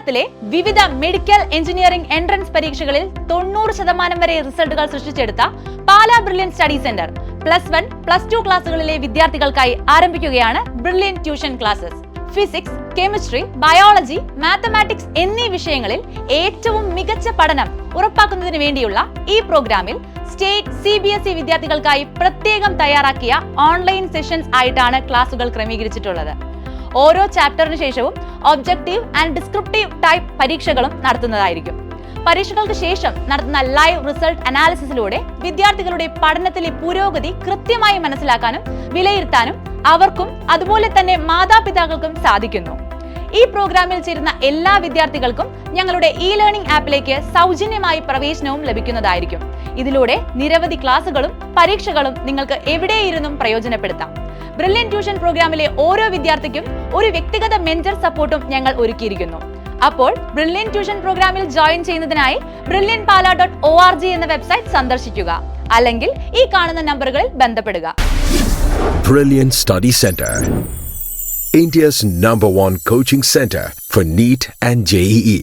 കേരളത്തിലെ വിവിധ medical engineering entrance പരീക്ഷകളിൽ 90% വരെ റിസൾട്ടുകൾ സൃഷ്ടിച്ചെടുത്ത പാലാ ബ്രില്യൻ സ്റ്റഡി സെന്റർ +1, +2 ക്ലാസുകളിലെ വിദ്യാർത്ഥികൾക്കായി ആരംഭിക്കുകയാണ് brilliant tuition classes. Physics, chemistry, biology, mathematics എന്നീ വിഷയങ്ങളിൽ ഏറ്റവും മികച്ച പഠനം ഉറപ്പാക്കുന്നതിന് വേണ്ടിയുള്ള ഈ പ്രോഗ്രാമിൽ സ്റ്റേറ്റ് CBSE വിദ്യാർത്ഥികൾക്കായി പ്രത്യേകം തയ്യാറാക്കിയ ഓൺലൈൻ സെഷൻസ് ആയിട്ടാണ് ക്ലാസുകൾ ക്രമീകരിച്ചിട്ടുള്ളത്. ഓരോ ചാപ്റ്ററിന് ശേഷവും ഒബ്ജക്റ്റീവ് ആൻഡ് ഡിസ്ക്രിപ്റ്റീവ് ടൈപ്പ് പരീക്ഷകളും നടത്തുന്നതായിരിക്കും. പരീക്ഷകൾക്ക് ശേഷം നടത്തുന്ന ലൈവ് റിസൾട്ട് അനാലിസിസിലൂടെ വിദ്യാർത്ഥികളുടെ പഠനത്തിലെ പുരോഗതി കൃത്യമായി മനസ്സിലാക്കാനും വിലയിരുത്താനും അവർക്കും അതുപോലെ തന്നെ മാതാപിതാക്കൾക്കും സാധിക്കുന്നു. ഈ പ്രോഗ്രാമിൽ ചേരുന്ന എല്ലാ വിദ്യാർത്ഥികൾക്കും ഞങ്ങളുടെ ലേണിംഗ് ആപ്പിലേക്ക് സൗജന്യമായി പ്രവേശനവും ലഭിക്കുന്നതായിരിക്കും. ഇതിലൂടെ നിരവധി ക്ലാസുകളും പരീക്ഷകളും നിങ്ങൾക്ക് എവിടെയിരുന്നും പ്രയോജനപ്പെടുത്താം. ബ്രില്യൻ ട്യൂഷൻ പ്രോഗ്രാമിലെ ഓരോ വിദ്യാർത്ഥിക്കും ഒരു വ്യക്തിഗത മെന്റർ സപ്പോർട്ടും ഞങ്ങൾ ഒരുക്കിയിരിക്കുന്നു. അപ്പോൾ ബ്രില്യൻ ട്യൂഷൻ പ്രോഗ്രാമിൽ ജോയിൻ ചെയ്യുന്നതിനായി brilliantpala.org എന്ന വെബ്സൈറ്റ് സന്ദർശിക്കുക. അല്ലെങ്കിൽ ഈ കാണുന്ന നമ്പറുകളിൽ ബന്ധപ്പെടുക. Brilliant Study Center, India's #1 coaching center for NEET and JEE.